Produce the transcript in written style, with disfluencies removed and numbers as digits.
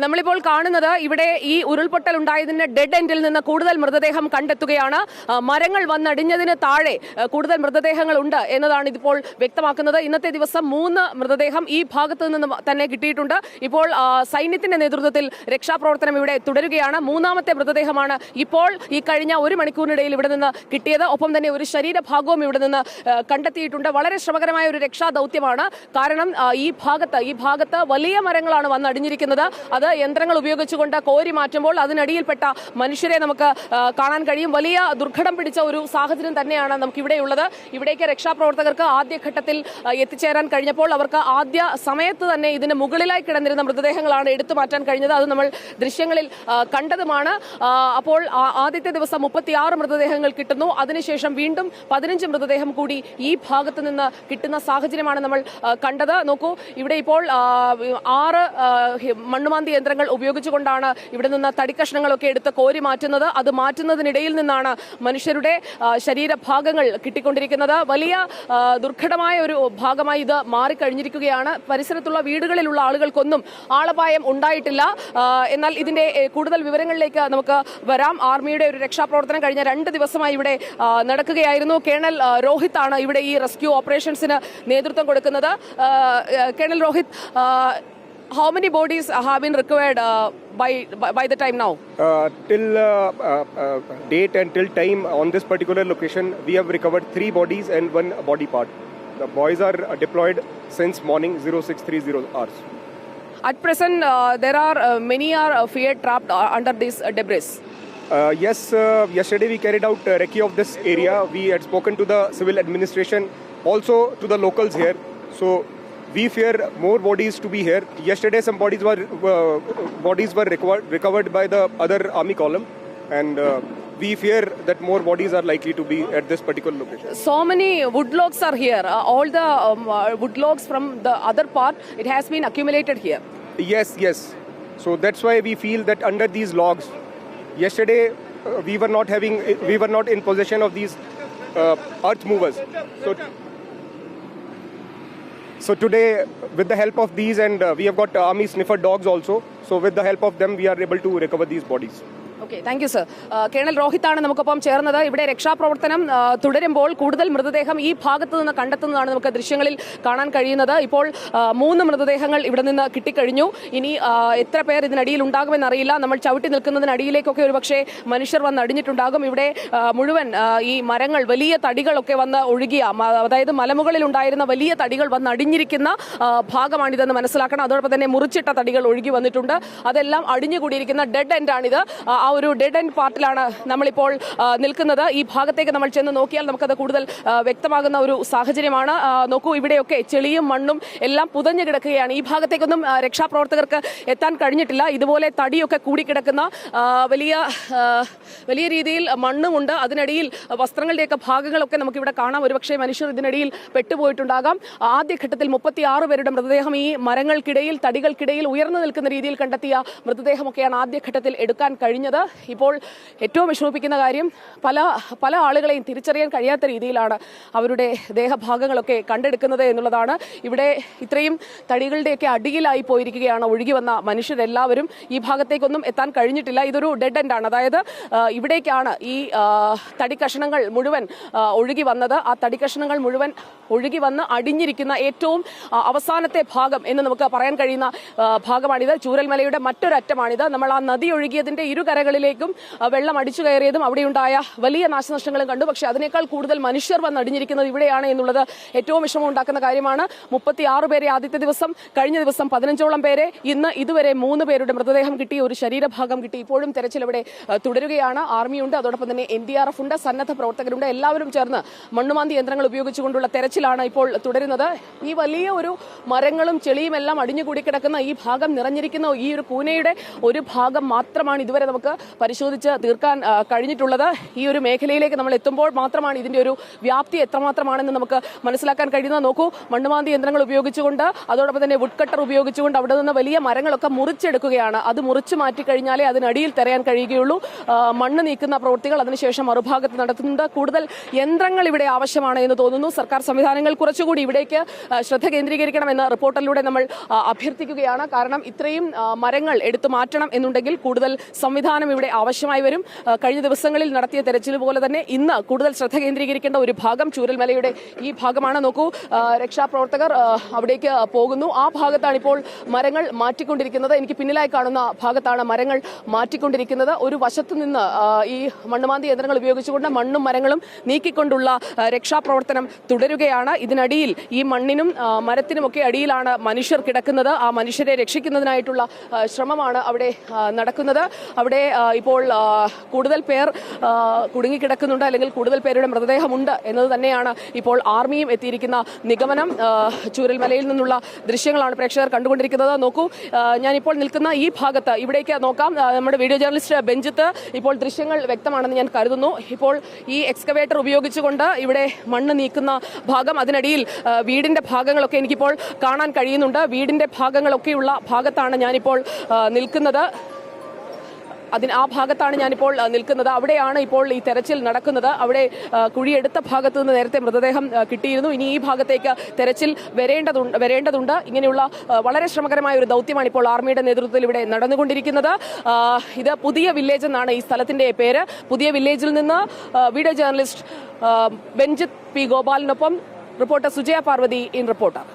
നമ്മളിപ്പോൾ കാണുന്നത് ഇവിടെ ഈ ഉരുൾപൊട്ടൽ ഉണ്ടായതിന്റെ ഡെഡ് എൻഡിൽ നിന്ന് കൂടുതൽ മൃതദേഹം കണ്ടെത്തുകയാണ്. മരങ്ങൾ വന്നടിഞ്ഞതിന് താഴെ കൂടുതൽ മൃതദേഹങ്ങൾ ഉണ്ട് എന്നതാണ് ഇതിപ്പോൾ വ്യക്തമാക്കുന്നത്. ഇന്നത്തെ ദിവസം 3 മൃതദേഹം ഈ ഭാഗത്ത് നിന്ന് തന്നെ കിട്ടിയിട്ടുണ്ട്. ഇപ്പോൾ സൈന്യത്തിന്റെ നേതൃത്വത്തിൽ രക്ഷാപ്രവർത്തനം ഇവിടെ തുടരുകയാണ്. 3ാമത്തെ മൃതദേഹമാണ് ഇപ്പോൾ ഈ കഴിഞ്ഞ 1 മണിക്കൂറിനിടയിൽ ഇവിടെ നിന്ന് കിട്ടിയത്. ഒപ്പം തന്നെ ഒരു ശരീരഭാഗവും ഇവിടെ നിന്ന് കണ്ടെത്തിയിട്ടുണ്ട്. വളരെ ശ്രമകരമായ ഒരു രക്ഷാ ദൗത്യമാണ്. കാരണം ഈ ഭാഗത്ത് വലിയ മരങ്ങളാണ് വന്നടിഞ്ഞിരിക്കുന്നത്. അത് യന്ത്രങ്ങൾ ഉപയോഗിച്ചുകൊണ്ട് കോരി മാറ്റുമ്പോൾ അതിനടിയിൽപ്പെട്ട മനുഷ്യരെ നമുക്ക് കാണാൻ കഴിയും. വലിയ ദുർഘടം പിടിച്ച ഒരു സാഹചര്യം തന്നെയാണ് നമുക്കിവിടെയുള്ളത്. ഇവിടേക്ക് രക്ഷാപ്രവർത്തകർക്ക് ആദ്യഘട്ടത്തിൽ എത്തിച്ചേരാൻ കഴിഞ്ഞപ്പോൾ അവർക്ക് ആദ്യ സമയത്ത് തന്നെ ഇതിന് മുകളിലായി കിടന്നിരുന്ന മൃതദേഹങ്ങളാണ് എടുത്തു മാറ്റാൻ കഴിഞ്ഞത്. അത് നമ്മൾ ദൃശ്യങ്ങളിൽ കണ്ടതുമാണ്. അപ്പോൾ ആദ്യത്തെ ദിവസം 36 മൃതദേഹങ്ങൾ കിട്ടുന്നു. അതിനുശേഷം വീണ്ടും 15 മൃതദേഹം കൂടി ഈ ഭാഗത്ത് നിന്ന് കിട്ടുന്ന സാഹചര്യമാണ് നമ്മൾ കണ്ടത്. നോക്കൂ, ഇവിടെ ഇപ്പോൾ 6 മണ്ണുമാന്തി യന്ത്രങ്ങൾ ഉപയോഗിച്ചുകൊണ്ടാണ് ഇവിടെ നിന്ന് തടിക്കഷ്ണങ്ങളൊക്കെ എടുത്ത് കോരി മാറ്റുന്നത്. അത് മാറ്റുന്നതിനിടയിൽ നിന്നാണ് മനുഷ്യരുടെ ശരീരഭാഗങ്ങൾ കിട്ടിക്കൊണ്ടിരിക്കുന്നത്. വലിയ ദുർഘടമായ ഒരു ഭാഗമായി ഇത് മാറിക്കഴിഞ്ഞിരിക്കുകയാണ്. പരിസരത്തുള്ള വീടുകളിലുള്ള ആളുകൾക്കൊന്നും ആളപായം ഉണ്ടായിട്ടില്ല. എന്നാൽ ഇതിന്റെ കൂടുതൽ വിവരങ്ങളിലേക്ക് നമുക്ക് വരാം. ആർമിയുടെ ഒരു രക്ഷാപ്രവർത്തനം കഴിഞ്ഞ 2 ദിവസമായി ഇവിടെ നടക്കുകയായിരുന്നു. കേണൽ രോഹിത് ആണ് ഇവിടെ ഈ റെസ്ക്യൂ ഓപ്പറേഷൻസിന് നേതൃത്വം കൊടുക്കുന്നത്. Colonel Rohit, how many bodies have been recovered by the time now? Till date and till time on this particular location, we have recovered 3 bodies and 1 body part. The boys are deployed since morning 0630 hours. At present, there are many are feared trapped under this debris. Yes, yesterday we carried out recce of this area. We had spoken to the civil administration, also to the locals here. So we fear more bodies to be here. Yesterday some bodies were recovered by the other army column, and we fear that more bodies are likely to be at this particular location. So many wood logs are here. All the wood logs from the other part, it has been accumulated here. Yes. So that's why we feel that under these logs, yesterday we were not in possession of these earth movers. So today, with the help of these, and we have got army sniffer dogs also. So with the help of them, we are able to recover these bodies. Okay, thank you sir. Colonel Rohit ആണ് നമുക്കൊപ്പം ചേർന്നത്. ഇവിടെ രക്ഷാപ്രവർത്തനം തുടരുമ്പോൾ കൂടുതൽ മൃതദേഹം ഈ ഭാഗത്ത് നിന്ന് കണ്ടെത്തുന്നതാണ് നമുക്ക് ദൃശ്യങ്ങളിൽ കാണാൻ കഴിയുന്നത്. ഇപ്പോൾ 3 മൃതദേഹങ്ങൾ ഇവിടെ നിന്ന് കിട്ടിക്കഴിഞ്ഞു. ഇനി എത്ര പേർ ഇതിനടിയിൽ ഉണ്ടാകുമെന്നറിയില്ല. നമ്മൾ ചവിട്ടി നിൽക്കുന്നതിനടിയിലേക്കൊക്കെ ഒരുപക്ഷെ മനുഷ്യർ വന്ന് അടിഞ്ഞിട്ടുണ്ടാകും. ഇവിടെ മുഴുവൻ ഈ മരങ്ങൾ, വലിയ തടികളൊക്കെ വന്ന് ഒഴുകിയ, അതായത് മലമുകളിൽ ഉണ്ടായിരുന്ന വലിയ തടികൾ വന്ന് അടിഞ്ഞിരിക്കുന്ന ഭാഗമാണിതെന്ന് മനസ്സിലാക്കണം. അതോടൊപ്പം തന്നെ മുറിച്ചിട്ട തടികൾ ഒഴുകി വന്നിട്ടുണ്ട്. അതെല്ലാം അടിഞ്ഞുകൂടിയിരിക്കുന്ന ഡെഡ് എൻഡാണിത്. ആ ഒരു ഡെഡ് എൻഡ് പാർട്ടിലാണ് നമ്മളിപ്പോൾ നിൽക്കുന്നത്. ഈ ഭാഗത്തേക്ക് നമ്മൾ ചെന്ന് നോക്കിയാൽ നമുക്കത് കൂടുതൽ വ്യക്തമാകുന്ന ഒരു സാഹചര്യമാണ്. നോക്കൂ, ഇവിടെയൊക്കെ ചെളിയും മണ്ണും എല്ലാം പുതഞ്ഞു കിടക്കുകയാണ്. ഈ ഭാഗത്തേക്കൊന്നും രക്ഷാപ്രവർത്തകർക്ക് എത്താൻ കഴിഞ്ഞിട്ടില്ല. ഇതുപോലെ തടിയൊക്കെ കൂടിക്കിടക്കുന്ന വലിയ രീതിയിൽ മണ്ണുമുണ്ട്. അതിനടിയിൽ വസ്ത്രങ്ങളുടെയൊക്കെ ഭാഗങ്ങളൊക്കെ നമുക്കിവിടെ കാണാം. ഒരുപക്ഷെ മനുഷ്യർ ഇതിനടിയിൽ പെട്ടുപോയിട്ടുണ്ടാകാം. ആദ്യഘട്ടത്തിൽ 36 പേരുടെ മൃതദേഹം ഈ മരങ്ങൾക്കിടയിൽ, തടികൾക്കിടയിൽ ഉയർന്നു നിൽക്കുന്ന രീതിയിൽ കണ്ടെത്തിയ മൃതദേഹമൊക്കെയാണ് ആദ്യഘട്ടത്തിൽ എടുക്കാൻ കഴിഞ്ഞത്. ഇപ്പോൾ ഏറ്റവും വിഷമിപ്പിക്കുന്ന കാര്യം, പല ആളുകളെയും തിരിച്ചറിയാൻ കഴിയാത്ത രീതിയിലാണ് അവരുടെ ദേഹഭാഗങ്ങളൊക്കെ കണ്ടെടുക്കുന്നത് എന്നുള്ളതാണ്. ഇവിടെ ഇത്രയും തടികളുടെയൊക്കെ അടിയിലായി പോയിരിക്കുകയാണ് ഒഴുകി വന്ന മനുഷ്യരെല്ലാവരും. ഈ ഭാഗത്തേക്കൊന്നും എത്താൻ കഴിഞ്ഞിട്ടില്ല. ഇതൊരു ഡെഡ് എൻഡാണ്. അതായത് ഇവിടേക്കാണ് ഈ തടിക്കഷണങ്ങൾ മുഴുവൻ ഒഴുകി വന്നത്. ആ തടിക്കഷണങ്ങൾ മുഴുവൻ ഒഴുകി വന്ന് അടിഞ്ഞിരിക്കുന്ന ഏറ്റവും അവസാനത്തെ ഭാഗം എന്ന് നമുക്ക് പറയാൻ കഴിയുന്ന ഭാഗമാണിത്. ചൂരൽമലയുടെ മറ്റൊരറ്റമാണിത്. നമ്മൾ ആ നദി ഒഴുകിയതിന്റെ ഇരുകരകളിലേക്കും വെള്ളം അടിച്ചു കയറിയതും അവിടെയുണ്ടായ വലിയ നാശനഷ്ടങ്ങളും കണ്ടു. പക്ഷേ അതിനേക്കാൾ കൂടുതൽ മനുഷ്യർ വന്ന് അടിഞ്ഞിരിക്കുന്നത് ഇവിടെയാണ് എന്നുള്ളത് ഏറ്റവും വിഷമം ഉണ്ടാക്കുന്ന കാര്യമാണ്. 36 പേരെ ആദ്യത്തെ ദിവസം, കഴിഞ്ഞ ദിവസം 15ഓളം പേരെ, ഇന്ന് ഇതുവരെ 3 പേരുടെ മൃതദേഹം കിട്ടി, ഒരു ശരീരഭാഗം കിട്ടി. ഇപ്പോഴും തെരച്ചിൽ ഇവിടെ തുടരുകയാണ്. ആർമിയുണ്ട്, അതോടൊപ്പം തന്നെ NDRF ഉണ്ട്, സന്നദ്ധ പ്രവർത്തകരുണ്ട്. എല്ലാവരും ചേർന്ന് മണ്ണുമാന്തി യന്ത്രങ്ങൾ ഉപയോഗിച്ചുകൊണ്ടുള്ള തെരച്ചിലാണ് ഇപ്പോൾ തുടരുന്നത്. ഈ വലിയ ഒരു മരങ്ങളും ചെളിയും എല്ലാം അടിഞ്ഞുകൂടി കിടക്കുന്ന ഈ ഭാഗം നിറഞ്ഞിരിക്കുന്ന ഈ ഒരു കൂനയുടെ ഒരു ഭാഗം മാത്രമാണ് ഇതുവരെ നമുക്ക് പരിശോധിച്ച് തീർക്കാൻ കഴിഞ്ഞിട്ടുള്ളത്. ഈ ഒരു മേഖലയിലേക്ക് നമ്മൾ എത്തുമ്പോൾ മാത്രമാണ് ഇതിന്റെ ഒരു വ്യാപ്തി എത്രമാത്രമാണെന്ന് നമുക്ക് മനസ്സിലാക്കാൻ കഴിയുന്നത്. നോക്കൂ, മണ്ണുമാന്തി യന്ത്രങ്ങൾ ഉപയോഗിച്ചുകൊണ്ട് അതോടൊപ്പം തന്നെ വുഡ് കട്ടർ ഉപയോഗിച്ചുകൊണ്ട് അവിടെ നിന്ന് വലിയ മരങ്ങളൊക്കെ മുറിച്ചെടുക്കുകയാണ്. അത് മുറിച്ചു മാറ്റിക്കഴിഞ്ഞാലേ അതിനടിയിൽ തെരയാൻ കഴിയുകയുള്ളൂ. മണ്ണ് നീക്കുന്ന പ്രവൃത്തികൾ അതിനുശേഷം മറുഭാഗത്ത് നടത്തുന്നുണ്ട്. കൂടുതൽ യന്ത്രങ്ങൾ ഇവിടെ ആവശ്യമാണ് എന്ന് തോന്നുന്നു. സർക്കാർ സംവിധാനങ്ങൾ കുറച്ചുകൂടി ഇവിടേക്ക് ശ്രദ്ധ കേന്ദ്രീകരിക്കണമെന്ന് റിപ്പോർട്ടിലൂടെ നമ്മൾ അഭ്യർത്ഥിക്കുകയാണ്. കാരണം ഇത്രയും മരങ്ങൾ എടുത്തു മാറ്റണം എന്നുണ്ടെങ്കിൽ കൂടുതൽ സംവിധാനം ഇവിടെ ആവശ്യമായി വരും. കഴിഞ്ഞ ദിവസങ്ങളിൽ നടത്തിയ തെരച്ചിൽ പോലെ തന്നെ ഇന്ന് കൂടുതൽ ശ്രദ്ധ കേന്ദ്രീകരിക്കേണ്ട ഒരു ഭാഗം ചൂരൽമലയുടെ ഈ ഭാഗമാണ്. നോക്കൂ, രക്ഷാപ്രവർത്തകർ അവിടേക്ക് പോകുന്നു. ആ ഭാഗത്താണ് ഇപ്പോൾ മരങ്ങൾ മാറ്റിക്കൊണ്ടിരിക്കുന്നത്. എനിക്ക് പിന്നിലായി കാണുന്ന ഭാഗത്താണ് മരങ്ങൾ മാറ്റിക്കൊണ്ടിരിക്കുന്നത്. ഒരു വശത്ത് നിന്ന് ഈ മണ്ണുമാന്തി യന്ത്രങ്ങൾ ഉപയോഗിച്ചുകൊണ്ട് മണ്ണും മരങ്ങളും നീക്കിക്കൊണ്ടുള്ള രക്ഷാപ്രവർത്തനം തുടരുകയാണ്. ഇതിനടിയിൽ ഈ മണ്ണിനും മരത്തിനുമൊക്കെ അടിയിലാണ് മനുഷ്യർ കിടക്കുന്നത്. ആ മനുഷ്യരെ രക്ഷിക്കുന്നതിനായിട്ടുള്ള ശ്രമമാണ് അവിടെ നടക്കുന്നത്. അവിടെ ഇപ്പോൾ കൂടുതൽ പേർ കുടുങ്ങിക്കിടക്കുന്നുണ്ട്, അല്ലെങ്കിൽ കൂടുതൽ പേരുടെ മൃതദേഹമുണ്ട് എന്നത് തന്നെയാണ് ഇപ്പോൾ ആർമിയും എത്തിയിരിക്കുന്ന നിഗമനം. ചൂരൽമലയിൽ നിന്നുള്ള ദൃശ്യങ്ങളാണ് പ്രേക്ഷകർ കണ്ടുകൊണ്ടിരിക്കുന്നത്. നോക്കൂ, ഞാനിപ്പോൾ നിൽക്കുന്ന ഈ ഭാഗത്ത് ഇവിടേക്ക് നോക്കാം. നമ്മുടെ വീഡിയോ ജേർണലിസ്റ്റ് ബെഞ്ചത്ത് ഇപ്പോൾ ദൃശ്യങ്ങൾ വ്യക്തമാണെന്ന് ഞാൻ കരുതുന്നു. ഇപ്പോൾ ഈ എക്സ്കവേറ്റർ ഉപയോഗിച്ചുകൊണ്ട് ഇവിടെ മണ്ണ് നീക്കുന്ന ഭാഗം, അതിനടിയിൽ വീടിന്റെ ഭാഗങ്ങളൊക്കെ എനിക്കിപ്പോൾ കാണാൻ കഴിയുന്നുണ്ട്. വീടിന്റെ ഭാഗങ്ങളൊക്കെയുള്ള ഭാഗത്താണ് ഞാനിപ്പോൾ നിൽക്കുന്നത്. ആ ഭാഗത്താണ് ഞാനിപ്പോൾ നിൽക്കുന്നത്. അവിടെയാണ് ഇപ്പോൾ ഈ തെരച്ചിൽ നടക്കുന്നത്. അവിടെ കുഴിയെടുത്ത ഭാഗത്തു നിന്ന് നേരത്തെ മൃതദേഹം കിട്ടിയിരുന്നു. ഇനി ഈ ഭാഗത്തേക്ക് തെരച്ചിൽ വരേണ്ടതുണ്ട്. ഇങ്ങനെയുള്ള വളരെ ശ്രമകരമായ ഒരു ദൗത്യമാണ് ഇപ്പോൾ ആർമിയുടെ നേതൃത്വത്തിൽ ഇവിടെ നടന്നുകൊണ്ടിരിക്കുന്നത്. ഇത് പുതിയ വില്ലേജ് എന്നാണ് ഈ സ്ഥലത്തിന്റെ പേര്. പുതിയ വില്ലേജിൽ നിന്ന് വീഡിയോ ജേർണലിസ്റ്റ് ബെഞ്ചിത് പി ഗോപാലിനൊപ്പം reporter Sujaya Parvathi in reporter.